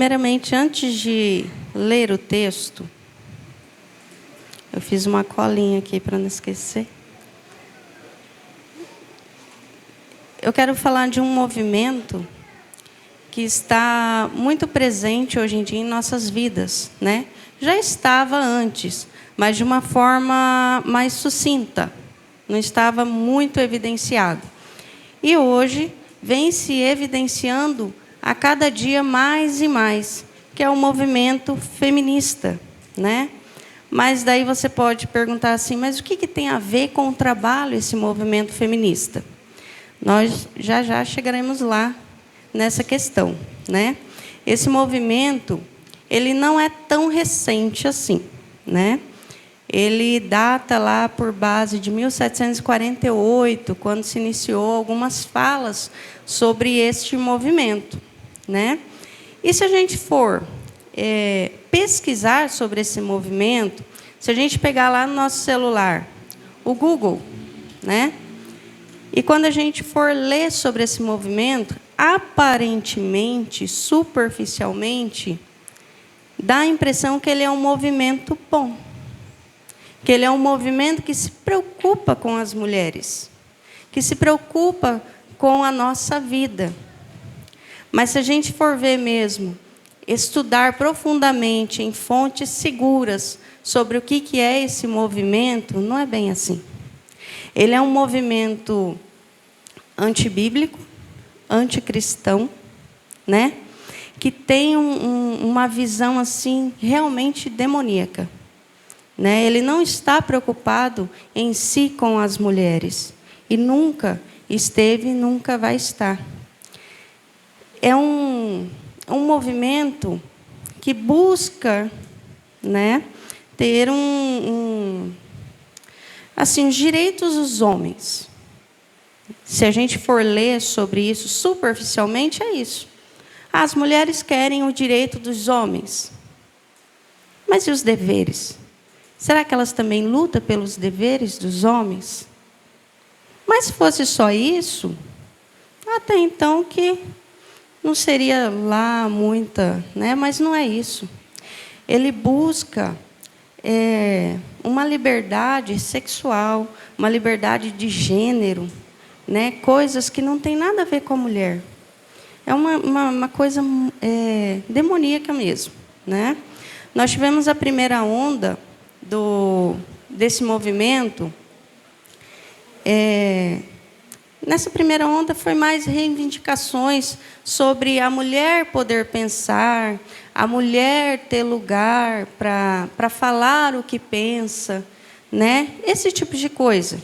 Primeiramente, antes de ler o texto, eu fiz uma colinha aqui para não esquecer. Eu quero falar de um movimento que está muito presente hoje em dia em nossas vidas, né? Já estava antes, mas de uma forma mais sucinta, não estava muito evidenciado. E hoje vem se evidenciando a cada dia mais e mais, que é o movimento feminista, né? Mas daí você pode perguntar assim, mas o que tem a ver com o trabalho esse movimento feminista? Nós já chegaremos lá nessa questão, né? Esse movimento, ele não é tão recente assim, né? Ele data lá por base de 1748, quando se iniciou algumas falas sobre este movimento, né? E se a gente for pesquisar sobre esse movimento, se a gente pegar lá no nosso celular o Google, né? E quando a gente for ler sobre esse movimento, aparentemente, superficialmente, dá a impressão que ele é um movimento bom, que ele é um movimento que se preocupa com as mulheres, que se preocupa com a nossa vida. Mas se a gente for ver mesmo, estudar profundamente em fontes seguras sobre o que é esse movimento, não é bem assim. Ele é um movimento antibíblico, anticristão, né? Que tem uma visão assim realmente demoníaca, né? Ele não está preocupado em si com as mulheres e nunca esteve, nunca vai estar. É um movimento que busca, né, ter assim, os direitos dos homens. Se a gente for ler sobre isso superficialmente, é isso. As mulheres querem o direito dos homens. Mas e os deveres? Será que elas também lutam pelos deveres dos homens? Mas se fosse só isso, até então que não seria lá muita, né? Mas não é isso. Ele busca uma liberdade sexual, uma liberdade de gênero, né? Coisas que não tem nada a ver com a mulher. É uma coisa demoníaca mesmo, né? Nós tivemos a primeira onda desse movimento. Nessa primeira onda foi mais reivindicações sobre a mulher poder pensar, a mulher ter lugar para falar o que pensa, né? Esse tipo de coisa,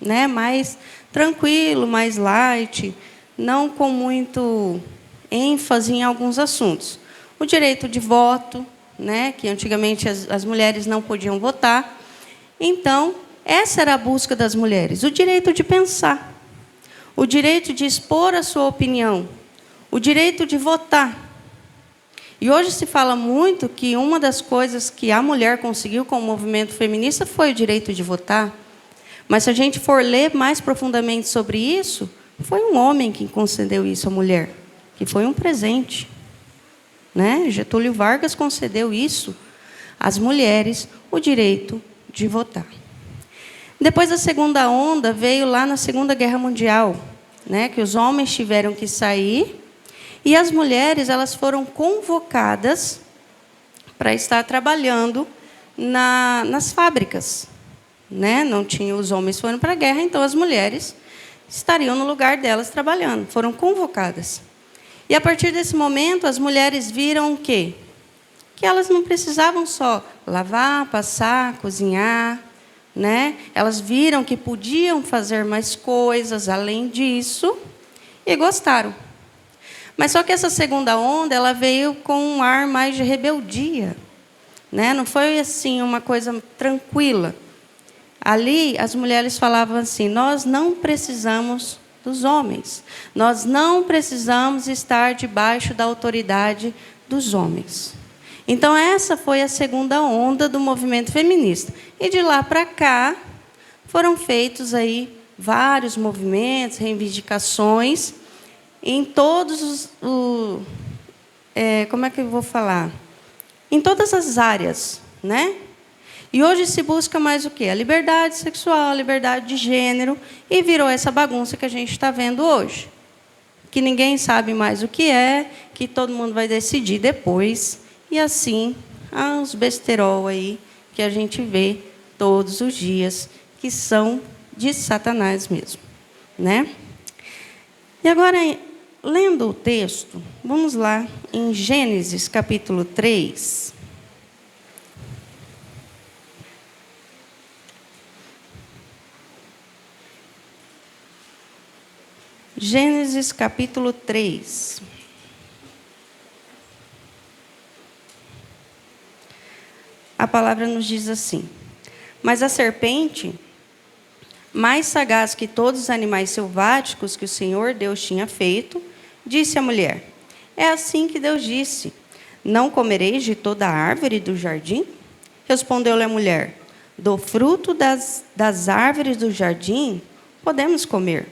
né? Mais tranquilo, mais light, não com muito ênfase em alguns assuntos. O direito de voto, né? Que antigamente as mulheres não podiam votar. Então, essa era a busca das mulheres, o direito de pensar, o direito de expor a sua opinião, o direito de votar. E hoje se fala muito que uma das coisas que a mulher conseguiu com o movimento feminista foi o direito de votar. Mas se a gente for ler mais profundamente sobre isso, foi um homem que concedeu isso à mulher, que foi um presente, né? Getúlio Vargas concedeu isso às mulheres, o direito de votar. Depois da segunda onda, veio lá na Segunda Guerra Mundial, né, que os homens tiveram que sair e as mulheres elas foram convocadas para estar trabalhando nas fábricas, né? Não tinha, os homens foram para a guerra, então as mulheres estariam no lugar delas trabalhando, foram convocadas. E a partir desse momento as mulheres viram o quê? Que elas não precisavam só lavar, passar, cozinhar, né? Elas viram que podiam fazer mais coisas além disso e gostaram. Mas só que essa segunda onda ela veio com um ar mais de rebeldia, né? Não foi assim uma coisa tranquila. Ali as mulheres falavam assim: nós não precisamos dos homens, nós não precisamos estar debaixo da autoridade dos homens. Então, essa foi a segunda onda do movimento feminista. E de lá para cá, foram feitos aí vários movimentos, reivindicações, em todos como é que eu vou falar? Em todas as áreas, né? E hoje se busca mais o quê? A liberdade sexual, a liberdade de gênero, e virou essa bagunça que a gente está vendo hoje. Que ninguém sabe mais o que é, que todo mundo vai decidir depois, e assim, os besterol aí que a gente vê todos os dias, que são de Satanás mesmo, né? E agora, lendo o texto, vamos lá em Gênesis capítulo 3. Gênesis capítulo 3. A palavra nos diz assim: mas a serpente, mais sagaz que todos os animais selváticos que o Senhor Deus tinha feito, disse à mulher: é assim que Deus disse: não comereis de toda a árvore do jardim? Respondeu-lhe a mulher: do fruto das árvores do jardim podemos comer.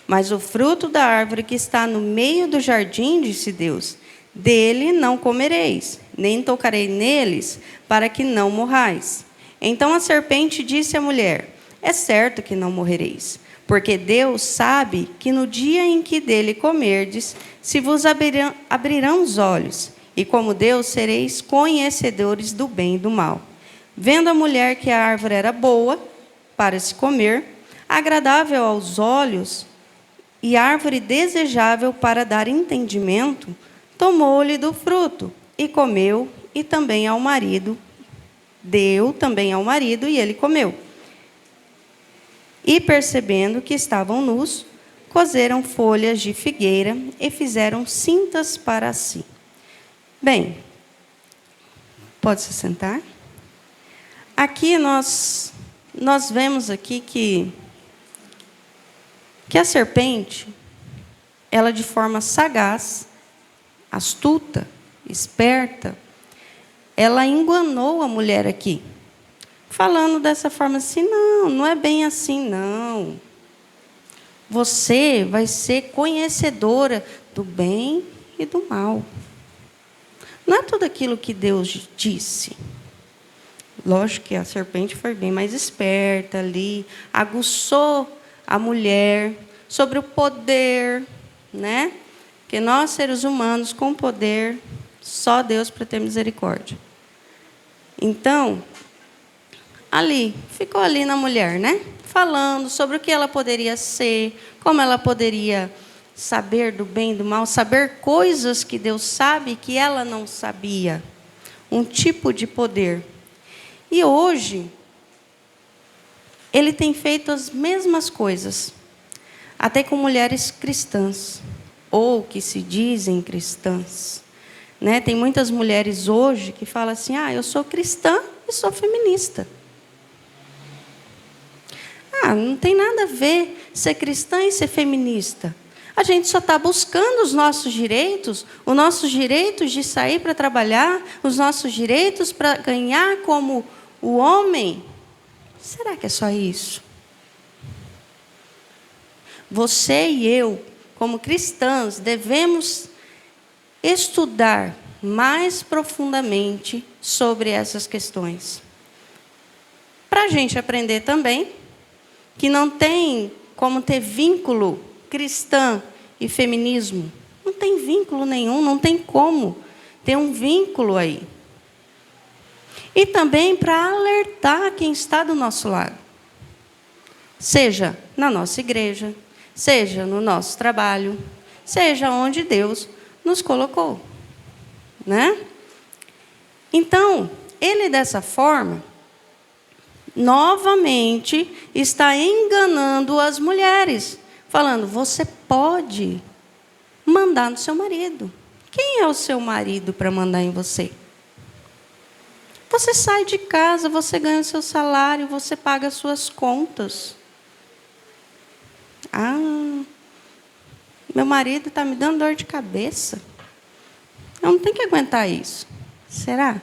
Mas o fruto da árvore que está no meio do jardim, disse Deus, dele não comereis, nem tocarei neles, para que não morrais. Então a serpente disse à mulher: é certo que não morrereis, porque Deus sabe que no dia em que dele comerdes, se vos abrirão os olhos, e como Deus sereis conhecedores do bem e do mal. Vendo a mulher que a árvore era boa para se comer, agradável aos olhos, e árvore desejável para dar entendimento, tomou-lhe do fruto, e comeu, e também ao marido. Deu também ao marido, e ele comeu. E percebendo que estavam nus, coseram folhas de figueira e fizeram cintas para si. Bem, pode se sentar. Aqui nós vemos aqui que a serpente, ela de forma sagaz, astuta, esperta, ela enganou a mulher aqui, falando dessa forma assim: não é bem assim, não. Você vai ser conhecedora do bem e do mal. Não é tudo aquilo que Deus disse. Lógico que a serpente foi bem mais esperta ali, aguçou a mulher sobre o poder, né? Que nós, seres humanos, com poder, só Deus para ter misericórdia. Então, ficou ali na mulher, né? Falando sobre o que ela poderia ser, como ela poderia saber do bem e do mal, saber coisas que Deus sabe que ela não sabia. Um tipo de poder. E hoje, ele tem feito as mesmas coisas, até com mulheres cristãs, ou que se dizem cristãs. Né? Tem muitas mulheres hoje que falam assim: eu sou cristã e sou feminista. Não tem nada a ver ser cristã e ser feminista. A gente só está buscando os nossos direitos de sair para trabalhar, os nossos direitos para ganhar como o homem. Será que é só isso? Você e eu, como cristãs, devemos estudar mais profundamente sobre essas questões. Para a gente aprender também que não tem como ter vínculo cristã e feminismo. Não tem vínculo nenhum, não tem como ter um vínculo aí. E também para alertar quem está do nosso lado. Seja na nossa igreja, seja no nosso trabalho, seja onde Deus nos colocou. Né? Então, ele dessa forma, novamente, está enganando as mulheres, falando: você pode mandar no seu marido. Quem é o seu marido para mandar em você? Você sai de casa, você ganha o seu salário, você paga as suas contas. Meu marido está me dando dor de cabeça. Eu não tenho que aguentar isso. Será?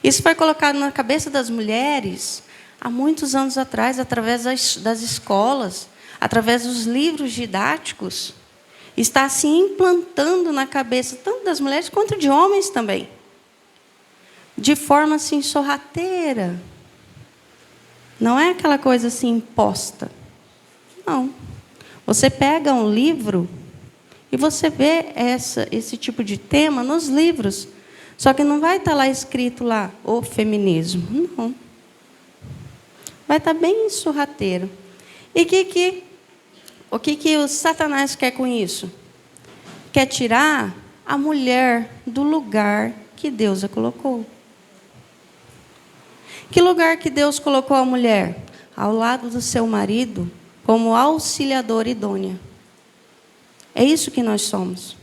Isso foi colocado na cabeça das mulheres há muitos anos atrás, através das escolas, através dos livros didáticos. está se implantando na cabeça tanto das mulheres quanto de homens também. De forma assim sorrateira. Não é aquela coisa assim imposta. Não. Você pega um livro e você vê esse tipo de tema nos livros. Só que não vai estar lá escrito lá, o feminismo. Não. Vai estar bem sorrateiro. E o que o Satanás quer com isso? Quer tirar a mulher do lugar que Deus a colocou. Que lugar que Deus colocou a mulher? Ao lado do seu marido, como auxiliadora idônea. É isso que nós somos.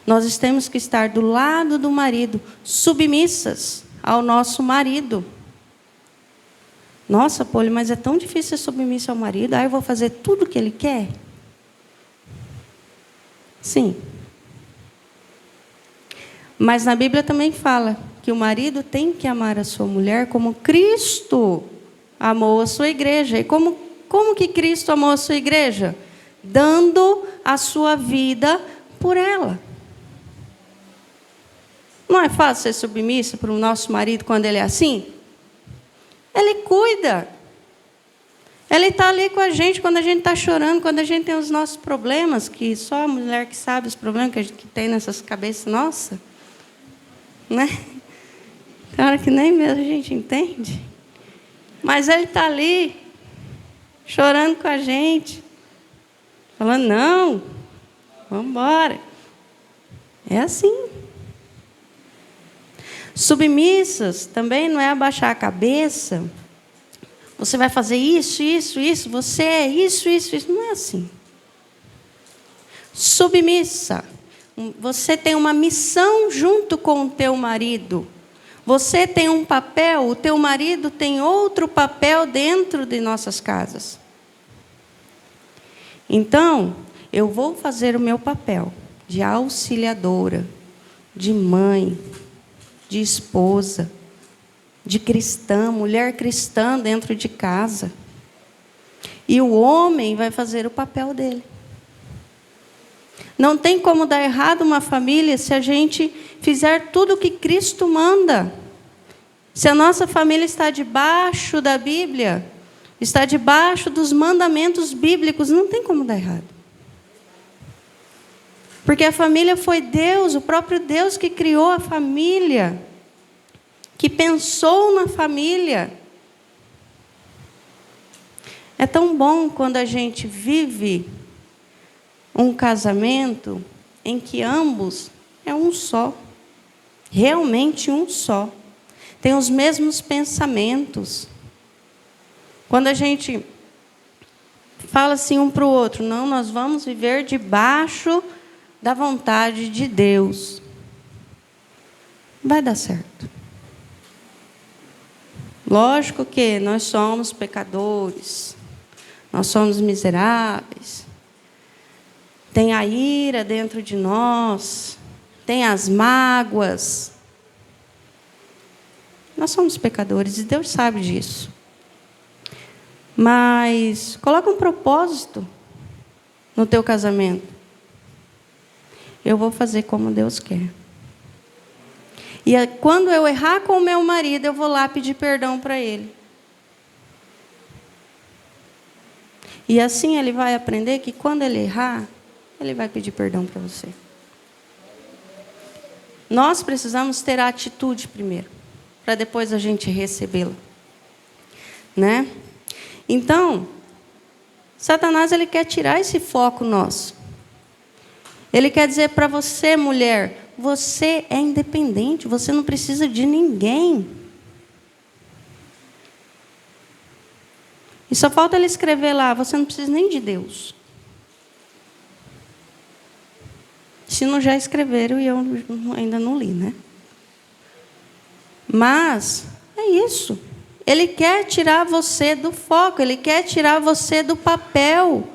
Nós temos que estar do lado do marido, submissas ao nosso marido. Nossa, Poli, mas é tão difícil ser submissa ao marido. Eu vou fazer tudo o que ele quer? Sim. Mas na Bíblia também fala que o marido tem que amar a sua mulher como Cristo amou a sua igreja. E como que Cristo amou a sua igreja? Dando a sua vida por ela. Não é fácil ser submissa para o nosso marido quando ele é assim? Ele cuida. Ele está ali com a gente quando a gente está chorando, quando a gente tem os nossos problemas, que só a mulher que sabe os problemas que tem nessas cabeças nossas. Né? Tem hora que nem mesmo a gente entende. Mas ele está ali, chorando com a gente, falando, não, vamos embora. É assim. Submissas também não é abaixar a cabeça. Você vai fazer isso, isso, isso. Você é isso, isso, isso. Não é assim. Submissa. Você tem uma missão junto com o teu marido. Você tem um papel, o teu marido tem outro papel dentro de nossas casas. Então, eu vou fazer o meu papel de auxiliadora, de mãe, de esposa, de cristã, mulher cristã dentro de casa. E o homem vai fazer o papel dele. Não tem como dar errado uma família se a gente fizer tudo o que Cristo manda. Se a nossa família está debaixo da Bíblia, está debaixo dos mandamentos bíblicos, não tem como dar errado. Porque a família foi Deus, o próprio Deus que criou a família, que pensou na família. É tão bom quando a gente vive um casamento em que ambos é um só, realmente um só, tem os mesmos pensamentos. Quando a gente fala assim um para o outro, não, nós vamos viver debaixo da vontade de Deus, vai dar certo. Lógico que nós somos pecadores, nós somos miseráveis, tem a ira dentro de nós, tem as mágoas. Nós somos pecadores e Deus sabe disso. Mas coloca um propósito no teu casamento. Eu vou fazer como Deus quer. E quando eu errar com o meu marido, eu vou lá pedir perdão para ele. E assim ele vai aprender que quando ele errar, ele vai pedir perdão para você. Nós precisamos ter a atitude primeiro, para depois a gente recebê-la. Né? Então, Satanás ele quer tirar esse foco nosso. Ele quer dizer para você, mulher, você é independente, você não precisa de ninguém. E só falta ele escrever lá, você não precisa nem de Deus. Se não já escreveram e eu ainda não li, né? Mas é isso. Ele quer tirar você do foco, ele quer tirar você do papel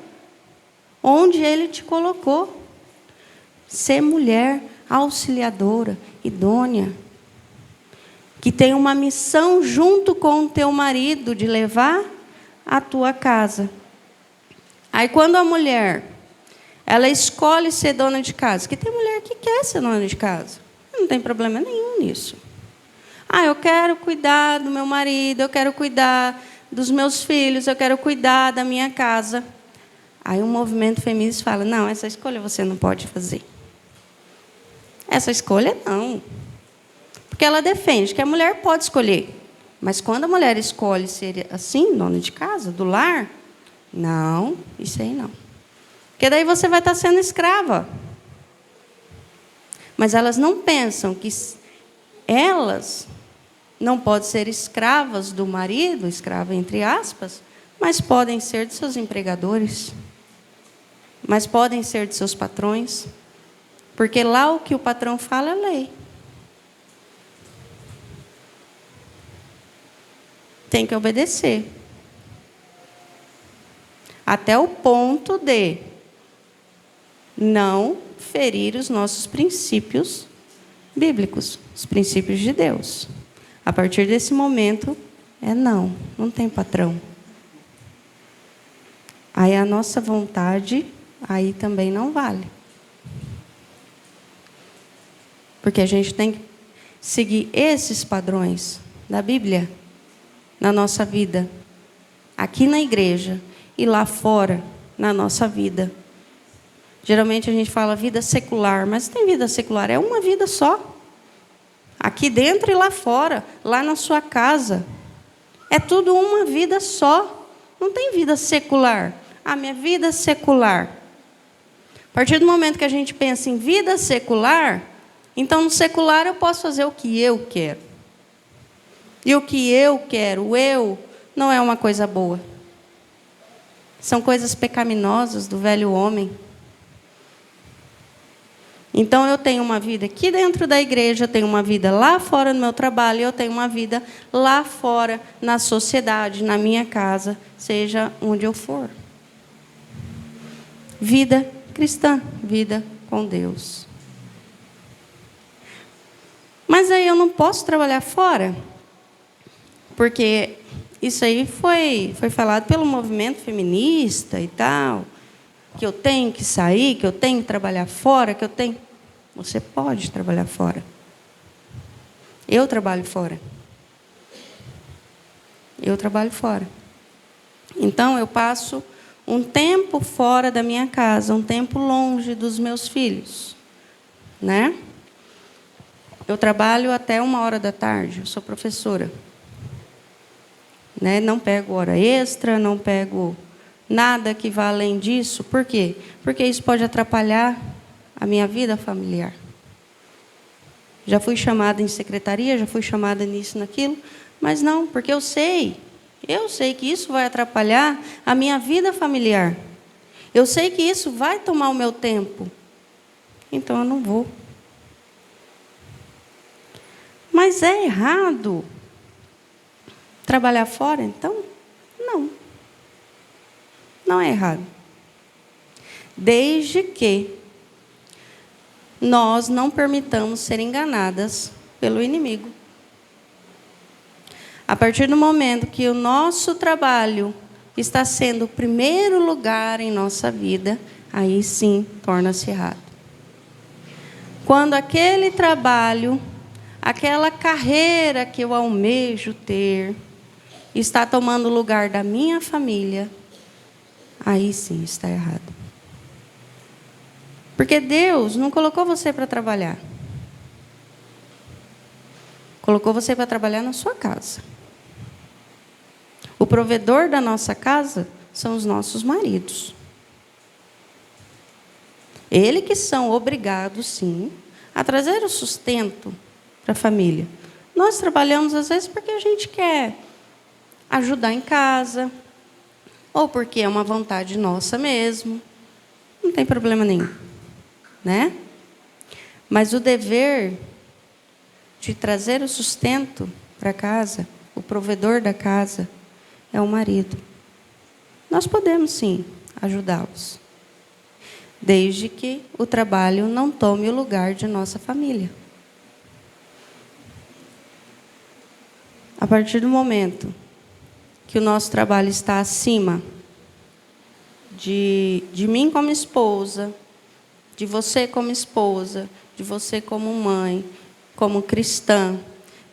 onde ele te colocou. Ser mulher auxiliadora, idônea, que tem uma missão junto com o teu marido de levar a tua casa. Aí quando a mulher Ela escolhe ser dona de casa. Que tem mulher que quer ser dona de casa. Não tem problema nenhum nisso. Eu quero cuidar do meu marido, eu quero cuidar dos meus filhos, eu quero cuidar da minha casa. Aí o movimento feminista fala, não, essa escolha você não pode fazer. Essa escolha não. Porque ela defende que a mulher pode escolher. Mas quando a mulher escolhe ser assim, dona de casa, do lar, não, isso aí não. Porque daí você vai estar sendo escrava. Mas elas não pensam que elas não podem ser escravas do marido, escrava entre aspas, mas podem ser de seus empregadores. Mas podem ser de seus patrões. Porque lá o que o patrão fala é lei. Tem que obedecer. Até o ponto de não ferir os nossos princípios bíblicos, os princípios de Deus. A partir desse momento, não tem patrão. Aí a nossa vontade, aí também não vale. Porque a gente tem que seguir esses padrões da Bíblia na nossa vida, aqui na igreja e lá fora, na nossa vida. Geralmente a gente fala vida secular, mas tem vida secular, é uma vida só. Aqui dentro e lá fora, lá na sua casa. É tudo uma vida só. Não tem vida secular. Minha vida secular. A partir do momento que a gente pensa em vida secular, então no secular eu posso fazer o que eu quero. E o que eu quero, o eu, não é uma coisa boa. São coisas pecaminosas do velho homem. Então, eu tenho uma vida aqui dentro da igreja, eu tenho uma vida lá fora no meu trabalho, eu tenho uma vida lá fora na sociedade, na minha casa, seja onde eu for. Vida cristã, vida com Deus. Mas aí eu não posso trabalhar fora, porque isso aí foi falado pelo movimento feminista e tal, que eu tenho que sair, que eu tenho que trabalhar fora, que eu tenho... Você pode trabalhar fora. Eu trabalho fora. Eu trabalho fora. Então, eu passo um tempo fora da minha casa, um tempo longe dos meus filhos, né? Eu trabalho até 13h, eu sou professora. Né? Não pego hora extra, não pego nada que vá além disso. Por quê? Porque isso pode atrapalhar a minha vida familiar. Já fui chamada em secretaria, já fui chamada nisso, naquilo, mas não, porque eu sei que isso vai atrapalhar a minha vida familiar. Eu sei que isso vai tomar o meu tempo. Então eu não vou. Mas é errado trabalhar fora, então? Não. Não é errado. Desde que nós não permitamos ser enganadas pelo inimigo. A partir do momento que o nosso trabalho está sendo o primeiro lugar em nossa vida, aí sim torna-se errado. Quando aquele trabalho, aquela carreira que eu almejo ter, está tomando o lugar da minha família, aí sim está errado. Porque Deus não colocou você para trabalhar. Colocou você para trabalhar na sua casa. O provedor da nossa casa são os nossos maridos. Eles que são obrigados, sim, a trazer o sustento para a família. Nós trabalhamos, às vezes, porque a gente quer ajudar em casa, ou porque é uma vontade nossa mesmo. Não tem problema nenhum. Né? Mas o dever de trazer o sustento para casa, o provedor da casa, é o marido. Nós podemos, sim, ajudá-los, desde que o trabalho não tome o lugar de nossa família. A partir do momento que o nosso trabalho está acima de mim como esposa, de você como esposa, de você como mãe, como cristã,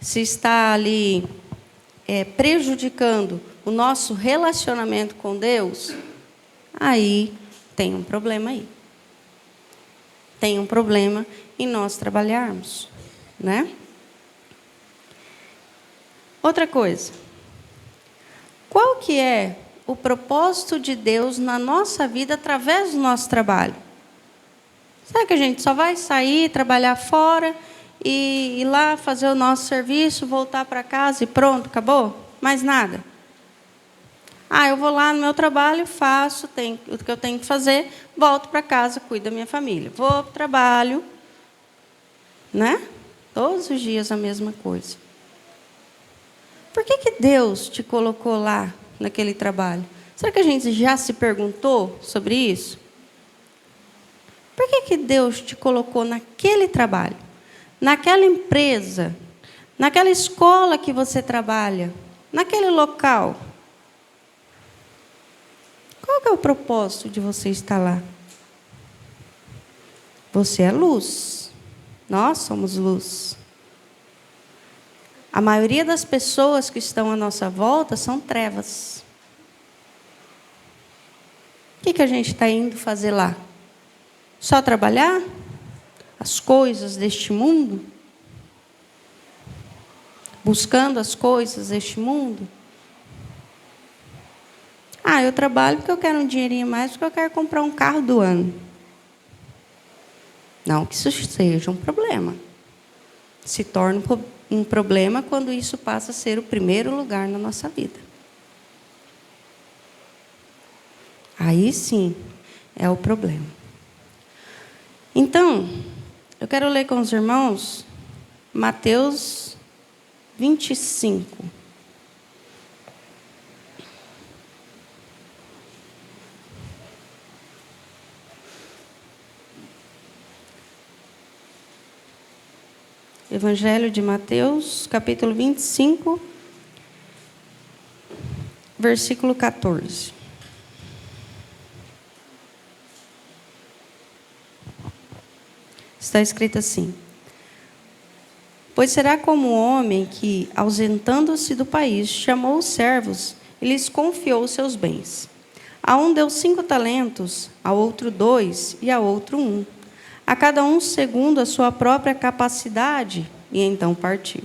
se está ali prejudicando o nosso relacionamento com Deus, aí tem um problema aí. Tem um problema em nós trabalharmos, né? Outra coisa. Qual que é o propósito de Deus na nossa vida através do nosso trabalho? Será que a gente só vai sair, trabalhar fora e ir lá fazer o nosso serviço, voltar para casa e pronto, acabou? Mais nada? Eu vou lá no meu trabalho, faço o que eu tenho que fazer, volto para casa, cuido da minha família. Vou para o trabalho, né? Todos os dias a mesma coisa. Por que Deus te colocou lá, naquele trabalho? Será que a gente já se perguntou sobre isso? Por que Deus te colocou naquele trabalho, naquela empresa, naquela escola que você trabalha, naquele local? Qual que é o propósito de você estar lá? Você é luz. Nós somos luz. A maioria das pessoas que estão à nossa volta são trevas. O que a gente está indo fazer lá? Só trabalhar? As coisas deste mundo? Buscando as coisas deste mundo? Eu trabalho porque eu quero um dinheirinho a mais, porque eu quero comprar um carro do ano. Não que isso seja um problema. Se torna um problema quando isso passa a ser o primeiro lugar na nossa vida. Aí sim é o problema. Então, eu quero ler com os irmãos Mateus 25. Evangelho de Mateus, capítulo 25, versículo 14. Está escrito assim: pois será como um homem que, ausentando-se do país, chamou os servos e lhes confiou seus bens. A um deu 5 talentos, a outro 2 e a outro 1. A cada um segundo a sua própria capacidade, e então partiu.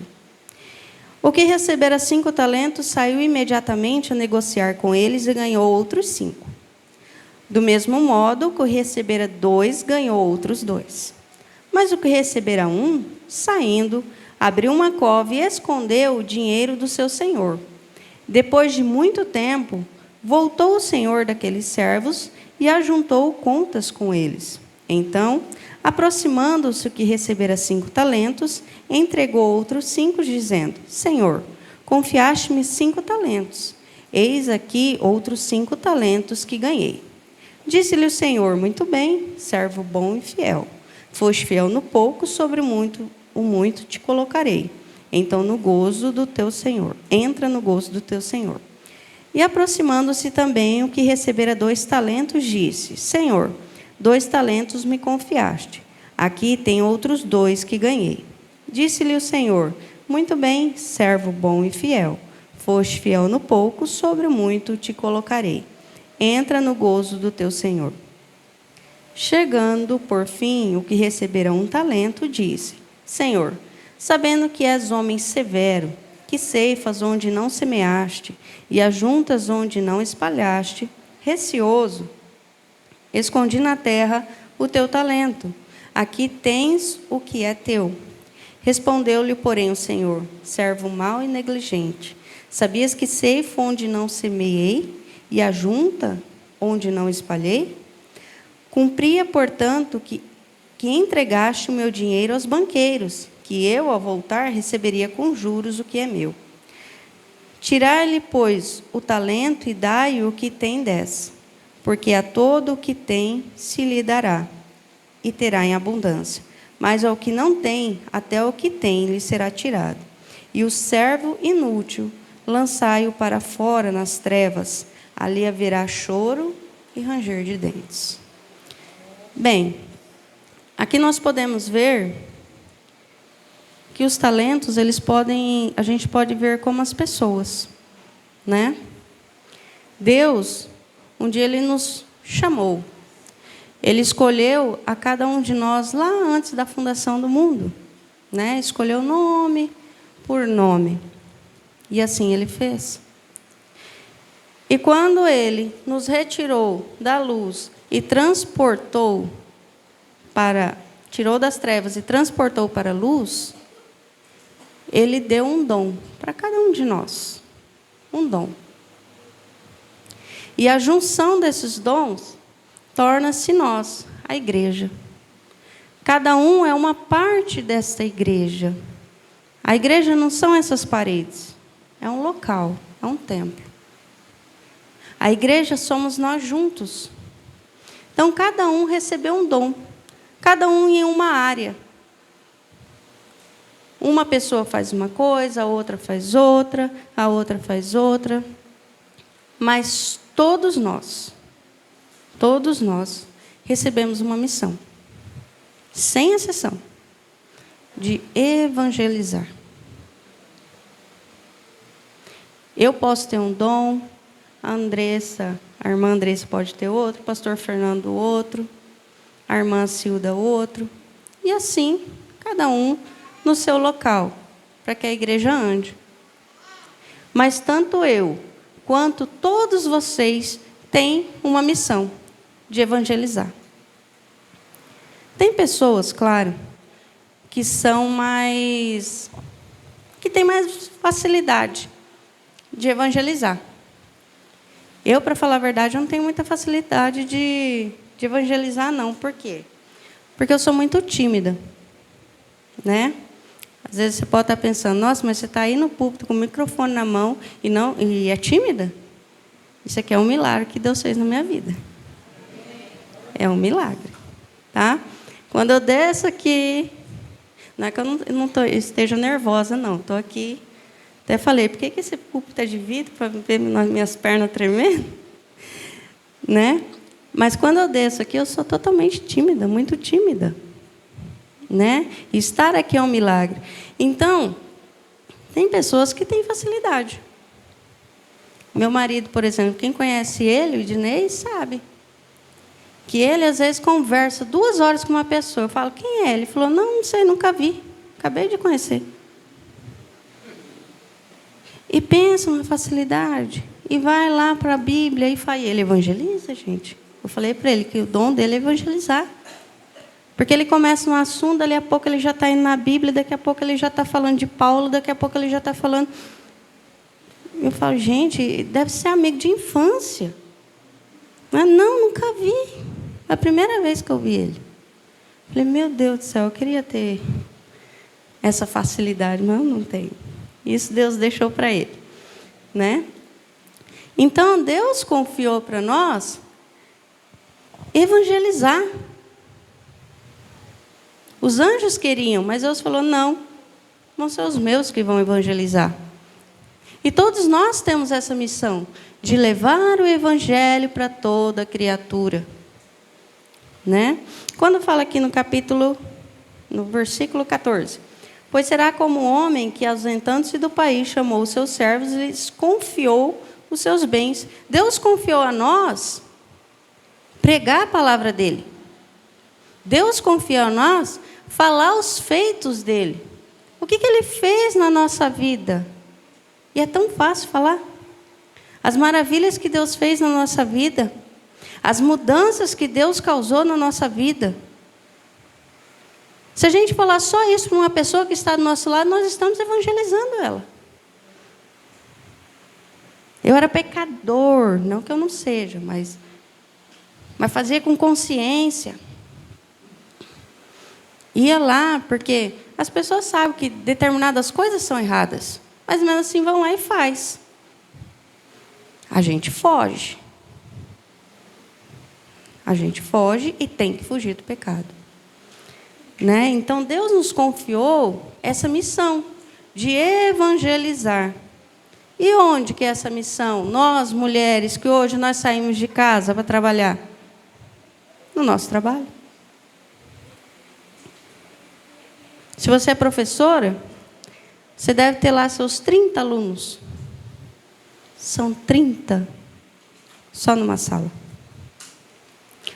O que recebera 5 talentos saiu imediatamente a negociar com eles e ganhou outros 5. Do mesmo modo, o que recebera 2 ganhou outros 2. Mas o que recebera 1, saindo, abriu uma cova e escondeu o dinheiro do seu senhor. Depois de muito tempo, voltou o senhor daqueles servos e ajuntou contas com eles. Então, aproximando-se o que recebera 5 talentos, entregou outros 5, dizendo: Senhor, confiaste-me 5 talentos. Eis aqui outros 5 talentos que ganhei. Disse-lhe o Senhor: muito bem, servo bom e fiel. Foste fiel no pouco, sobre o muito te colocarei. Então, no gozo do teu Senhor. Entra no gozo do teu Senhor. E aproximando-se também o que recebera 2 talentos, disse: Senhor, 2 talentos me confiaste. Aqui tem outros 2 que ganhei. Disse-lhe o Senhor: muito bem, servo bom e fiel. Foste fiel no pouco, sobre o muito te colocarei. Entra no gozo do teu Senhor. Chegando, por fim, o que recebera 1 talento, disse: Senhor, sabendo que és homem severo, que ceifas onde não semeaste, e ajuntas onde não espalhaste, receoso, escondi na terra o teu talento. Aqui tens o que é teu. Respondeu-lhe, porém, o Senhor: servo mau e negligente. Sabias que ceifo onde não semeei, e ajunta onde não espalhei? Cumpria, portanto, que entregaste o meu dinheiro aos banqueiros, que eu, ao voltar, receberia com juros o que é meu. Tirai-lhe, pois, o talento e dai-lhe o que tem 10, porque a todo o que tem se lhe dará, e terá em abundância. Mas ao que não tem, até o que tem lhe será tirado. E o servo inútil, lançai-o para fora nas trevas, ali haverá choro e ranger de dentes. Bem, aqui nós podemos ver que os talentos, a gente pode ver como as pessoas, né? Deus, um dia Ele nos chamou. Ele escolheu a cada um de nós lá antes da fundação do mundo, né? Escolheu nome por nome. E assim Ele fez. E quando Ele nos retirou da luz e tirou das trevas e transportou para a luz, Ele deu um dom para cada um de nós. Um dom. E a junção desses dons torna-se nós, a igreja. Cada um é uma parte desta igreja. A igreja não são essas paredes. É um local, é um templo. A igreja somos nós juntos. Então, cada um recebeu um dom. Cada um em uma área. Uma pessoa faz uma coisa, a outra faz outra, a outra faz outra. Mas todos nós recebemos uma missão, sem exceção, de evangelizar. Eu posso ter um dom, a irmã Andressa pode ter outro, o pastor Fernando outro, a irmã Cilda outro, e assim, cada um no seu local, para que a igreja ande. Mas tanto eu quanto todos vocês têm uma missão de evangelizar. Tem pessoas, claro, que têm mais facilidade de evangelizar. Eu, para falar a verdade, eu não tenho muita facilidade de evangelizar, não. Por quê? Porque eu sou muito tímida, né? Às vezes você pode estar pensando, nossa, mas você está aí no púlpito com o microfone na mão e é tímida? Isso aqui é um milagre que Deus fez na minha vida. É um milagre, tá? Quando eu desço aqui, não é que eu esteja nervosa, não. Estou aqui, até falei, por que esse púlpito é de vidro para ver minhas pernas tremendo? Né? Mas quando eu desço aqui, eu sou totalmente tímida, muito tímida. Né? E estar aqui é um milagre. Então, tem pessoas que têm facilidade. Meu marido, por exemplo, quem conhece ele, o Idinei, sabe que ele, às vezes, conversa 2 horas com uma pessoa. Eu falo, quem é? Ele falou, não sei, nunca vi. Acabei de conhecer. E pensa uma facilidade. E vai lá para a Bíblia e faz. Ele evangeliza, gente. Eu falei para ele que o dom dele é evangelizar. Porque ele começa um assunto, daqui a pouco ele já está indo na Bíblia, daqui a pouco ele já está falando de Paulo, daqui a pouco ele já está falando... Eu falo, gente, deve ser amigo de infância. Mas não, nunca vi. É a primeira vez que eu vi ele. Falei, meu Deus do céu, eu queria ter essa facilidade, mas eu não tenho. Isso Deus deixou para ele. Né? Então, Deus confiou para nós evangelizar. Os anjos queriam, mas Deus falou, não, vão ser os meus que vão evangelizar. E todos nós temos essa missão de levar o evangelho para toda criatura. Né? Quando fala aqui no versículo 14, pois será como um homem que, ausentando-se do país, chamou os seus servos e lhes confiou os seus bens. Deus confiou a nós pregar a palavra dele. Deus confiou a nós falar os feitos dele. O que ele fez na nossa vida? E é tão fácil falar. As maravilhas que Deus fez na nossa vida. As mudanças que Deus causou na nossa vida. Se a gente falar só isso para uma pessoa que está do nosso lado, nós estamos evangelizando ela. Eu era pecador, não que eu não seja, mas fazia com consciência. Ia lá, porque as pessoas sabem que determinadas coisas são erradas, mas mesmo assim vão lá e faz. A gente foge. A gente foge e tem que fugir do pecado. Né? Então, Deus nos confiou essa missão de evangelizar. E onde que é essa missão? Nós, mulheres, que hoje nós saímos de casa para trabalhar. No nosso trabalho. Se você é professora, você deve ter lá seus 30 alunos. São 30 só numa sala.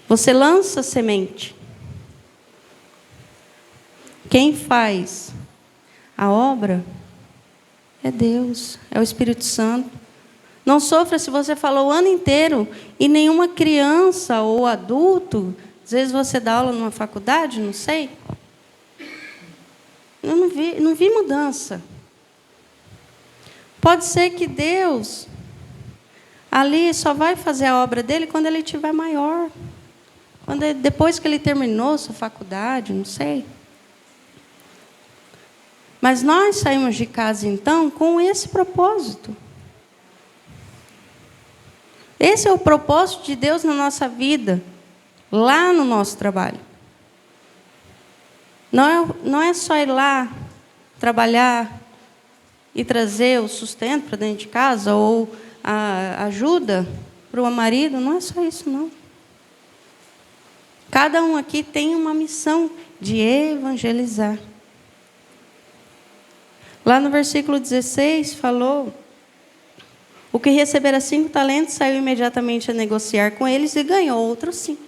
Você lança semente. Quem faz a obra é Deus, é o Espírito Santo. Não sofra se você falou o ano inteiro e nenhuma criança ou adulto, às vezes você dá aula numa faculdade, não sei. Eu não vi mudança. Pode ser que Deus ali só vai fazer a obra dele quando ele estiver maior. Depois que ele terminou sua faculdade, não sei. Mas nós saímos de casa, então, com esse propósito. Esse é o propósito de Deus na nossa vida, lá no nosso trabalho. Não é só ir lá, trabalhar e trazer o sustento para dentro de casa, ou a ajuda para o marido, não é só isso, não. Cada um aqui tem uma missão de evangelizar. Lá no versículo 16 falou: o que recebera 5 talentos saiu imediatamente a negociar com eles e ganhou outros 5.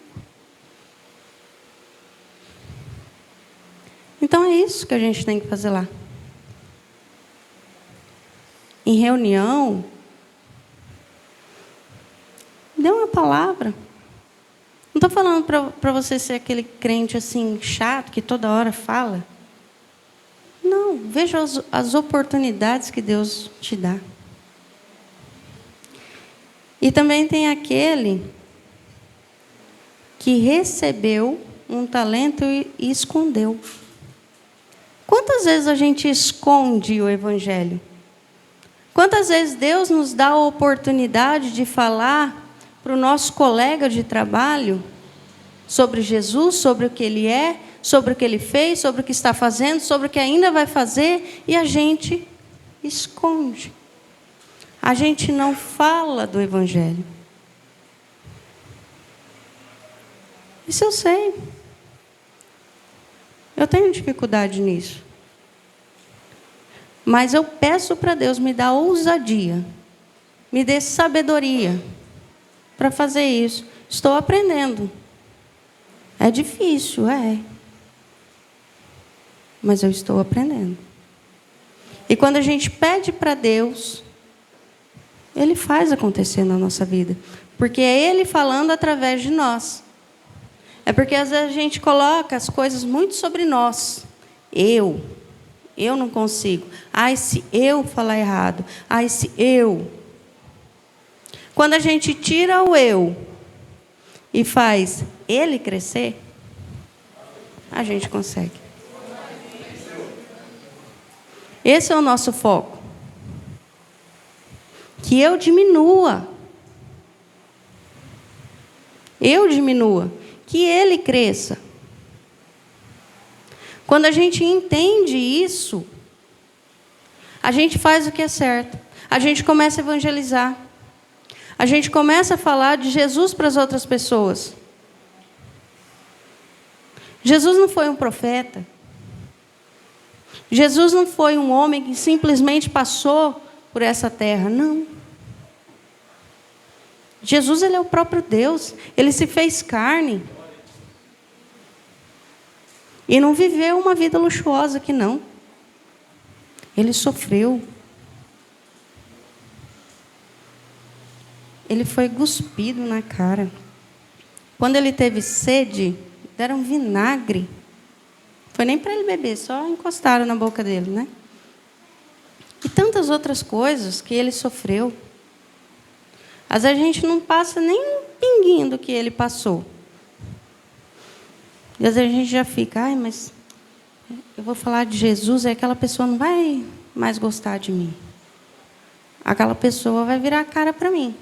Então é isso que a gente tem que fazer lá. Em reunião, dê uma palavra. Não estou falando para você ser aquele crente assim chato que toda hora fala. Não, veja as oportunidades que Deus te dá. E também tem aquele que recebeu um talento e escondeu. Quantas vezes a gente esconde o Evangelho? Quantas vezes Deus nos dá a oportunidade de falar para o nosso colega de trabalho sobre Jesus, sobre o que Ele é, sobre o que Ele fez, sobre o que está fazendo, sobre o que ainda vai fazer, e a gente esconde. A gente não fala do Evangelho. Isso eu sei. Eu tenho dificuldade nisso. Mas eu peço para Deus me dar ousadia, me dê sabedoria para fazer isso. Estou aprendendo. É difícil, é. Mas eu estou aprendendo. E quando a gente pede para Deus, Ele faz acontecer na nossa vida. Porque é Ele falando através de nós. É porque às vezes a gente coloca as coisas muito sobre nós. Eu não consigo. Ai, se eu falar errado. Ai, se eu. Quando a gente tira o eu e faz Ele crescer, a gente consegue. Esse é o nosso foco. Que eu diminua. Eu diminua. Que Ele cresça. Quando a gente entende isso, a gente faz o que é certo. A gente começa a evangelizar. A gente começa a falar de Jesus para as outras pessoas. Jesus não foi um profeta. Jesus não foi um homem que simplesmente passou por essa terra. Não. Jesus, Ele é o próprio Deus. Ele se fez carne. E não viveu uma vida luxuosa aqui, não. Ele sofreu. Ele foi cuspido na cara. Quando ele teve sede, deram vinagre. Foi nem para ele beber, só encostaram na boca dele, né? E tantas outras coisas que ele sofreu. Às vezes a gente não passa nem um pinguinho do que ele passou. E às vezes a gente já fica, ai, mas eu vou falar de Jesus e aquela pessoa não vai mais gostar de mim. Aquela pessoa vai virar a cara para mim.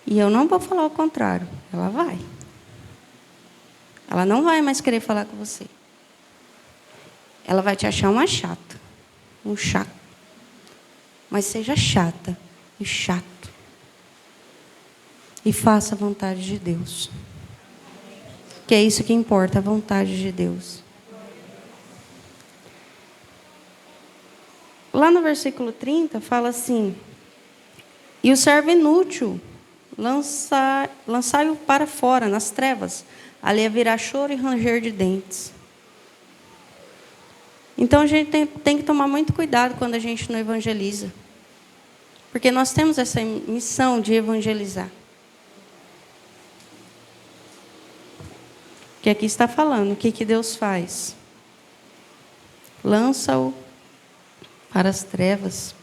E eu não vou falar o contrário. Ela vai. Ela não vai mais querer falar com você. Ela vai te achar uma chata. Um chato. mas seja chata e chato. E faça a vontade de Deus. Que é isso que importa, a vontade de Deus. Lá no versículo 30 fala assim: e o servo inútil, lançai-o para fora, nas trevas. Ali haverá choro e ranger de dentes. Então a gente tem que tomar muito cuidado quando a gente não evangeliza. Porque nós temos essa missão de evangelizar. Que aqui está falando, o que Deus faz? Lança-o para as trevas.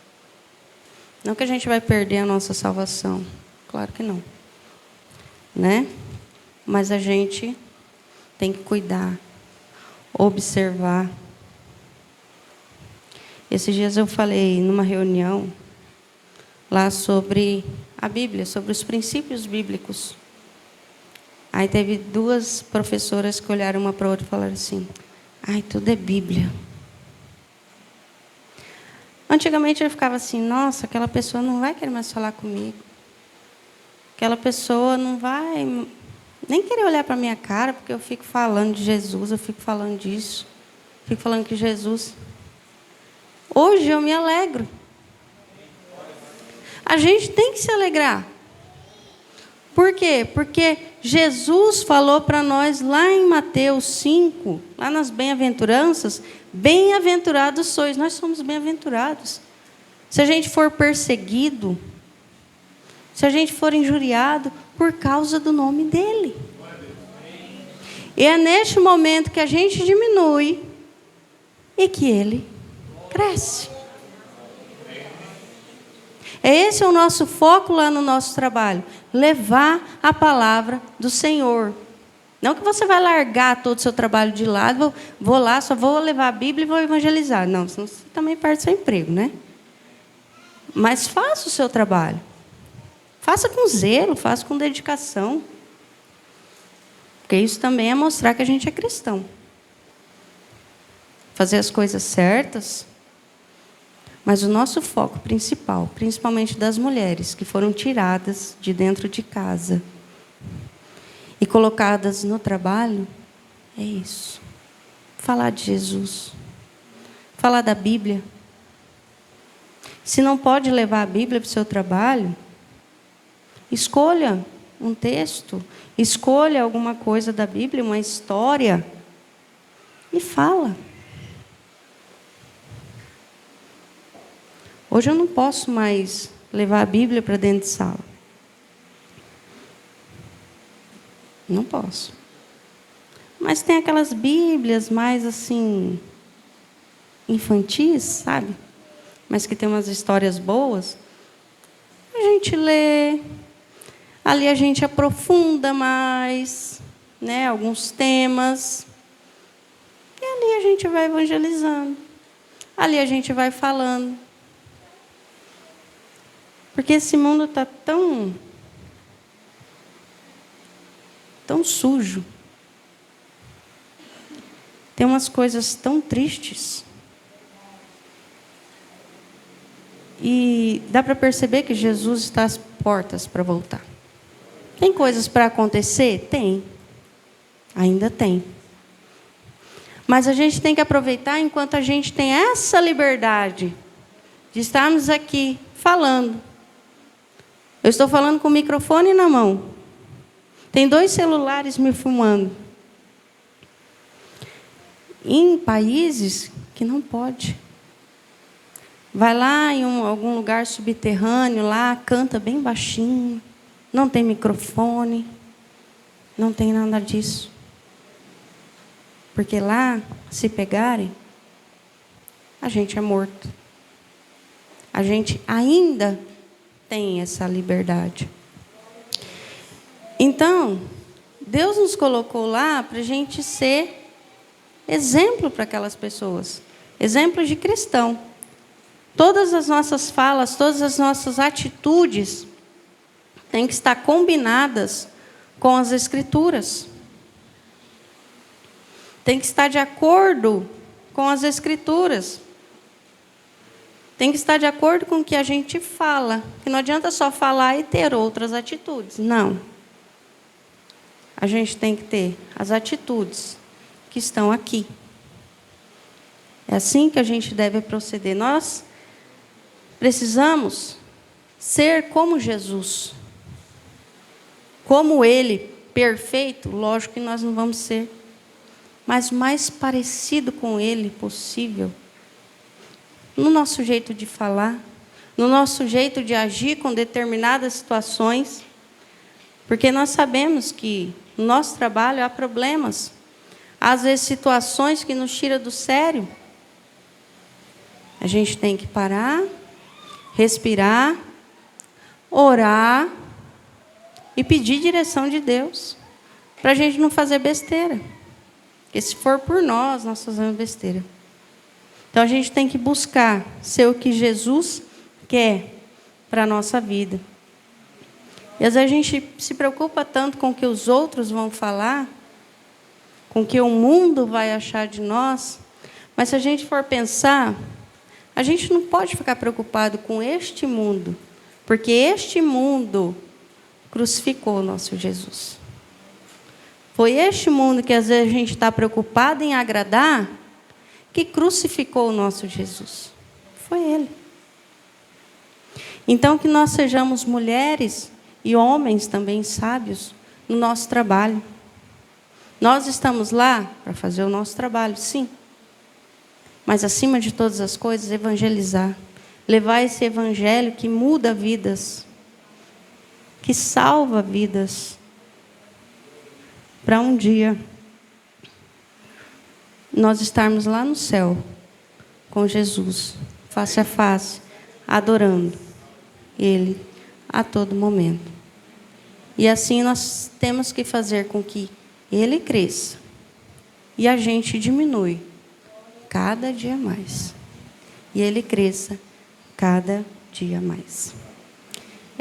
Não que a gente vai perder a nossa salvação. Claro que não. Né? Mas a gente tem que cuidar, observar. Esses dias eu falei numa reunião lá sobre a Bíblia, sobre os princípios bíblicos. Aí teve duas professoras que olharam uma para a outra e falaram assim: ai, tudo é Bíblia. Antigamente eu ficava assim: nossa, aquela pessoa não vai querer mais falar comigo. Aquela pessoa não vai nem querer olhar para a minha cara, porque eu fico falando de Jesus, eu fico falando disso, fico falando que Jesus... Hoje eu me alegro. A gente tem que se alegrar. Por quê? Porque Jesus falou para nós lá em Mateus 5, lá nas bem-aventuranças: bem-aventurados sois. Nós somos bem-aventurados. Se a gente for perseguido, se a gente for injuriado, por causa do nome dele. E é neste momento que a gente diminui e que ele cresce. Esse é o nosso foco lá no nosso trabalho. Levar a palavra do Senhor. Não que você vai largar todo o seu trabalho de lado, vou lá, só vou levar a Bíblia e vou evangelizar. Não, senão você também perde seu emprego, né? Mas faça o seu trabalho. Faça com zelo, faça com dedicação. Porque isso também é mostrar que a gente é cristão. Fazer as coisas certas. Mas o nosso foco principal, principalmente das mulheres que foram tiradas de dentro de casa e colocadas no trabalho, é isso. Falar de Jesus. Falar da Bíblia. Se não pode levar a Bíblia para o seu trabalho, escolha um texto, escolha alguma coisa da Bíblia, uma história, e fala. Hoje eu não posso mais levar a Bíblia para dentro de sala. Não posso. Mas tem aquelas Bíblias mais assim, infantis, sabe? Mas que tem umas histórias boas. A gente lê, ali a gente aprofunda mais, né, alguns temas. E ali a gente vai evangelizando. Ali a gente vai falando. Porque esse mundo está tão sujo. Tem umas coisas tão tristes. E dá para perceber que Jesus está às portas para voltar. Tem coisas para acontecer? Tem. Ainda tem. Mas a gente tem que aproveitar enquanto a gente tem essa liberdade de estarmos aqui falando. Eu estou falando com o microfone na mão. Tem 2 celulares me filmando. Em países que não pode. Vai lá em algum lugar subterrâneo, lá, canta bem baixinho. Não tem microfone. Não tem nada disso. Porque lá, se pegarem, a gente é morto. A gente ainda tem essa liberdade. Então, Deus nos colocou lá para a gente ser exemplo para aquelas pessoas. Exemplo de cristão. Todas as nossas falas, todas as nossas atitudes têm que estar combinadas com as Escrituras. Tem que estar de acordo com as Escrituras. tem que estar de acordo com o que a gente fala. Que não adianta só falar e ter outras atitudes. Não. A gente tem que ter as atitudes que estão aqui. É assim que a gente deve proceder. Nós precisamos ser como Jesus. Como Ele, perfeito, lógico que nós não vamos ser, mas mais parecido com Ele possível. No nosso jeito de falar, no nosso jeito de agir com determinadas situações, porque nós sabemos que no nosso trabalho há problemas, às vezes situações que nos tiram do sério. A gente tem que parar, respirar, orar e pedir direção de Deus, para a gente não fazer besteira. Porque se for por nós fazemos besteira. Então a gente tem que buscar ser o que Jesus quer para a nossa vida. E às vezes a gente se preocupa tanto com o que os outros vão falar, com o que o mundo vai achar de nós, mas se a gente for pensar, a gente não pode ficar preocupado com este mundo, porque este mundo crucificou o nosso Jesus. Foi este mundo que às vezes a gente está preocupado em agradar, que crucificou o nosso Jesus. Foi Ele. Então, que nós sejamos mulheres e homens também sábios no nosso trabalho. Nós estamos lá para fazer o nosso trabalho, sim. Mas, acima de todas as coisas, evangelizar. Levar esse evangelho que muda vidas, que salva vidas, para um dia nós estarmos lá no céu, com Jesus, face a face, adorando Ele a todo momento. E assim nós temos que fazer com que Ele cresça e a gente diminui cada dia mais. E Ele cresça cada dia mais.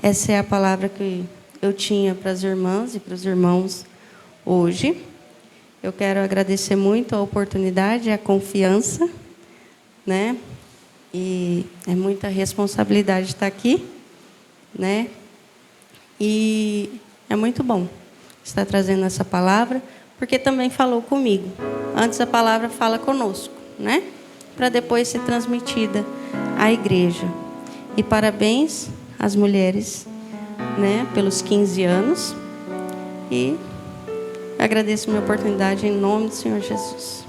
Essa é a palavra que eu tinha para as irmãs e para os irmãos hoje. Eu quero agradecer muito a oportunidade, a confiança, né? E é muita responsabilidade estar aqui, né? E é muito bom estar trazendo essa palavra, porque também falou comigo. Antes a palavra fala conosco, né? Para depois ser transmitida à igreja. E parabéns às mulheres, né? Pelos 15 anos. E agradeço a minha oportunidade em nome do Senhor Jesus.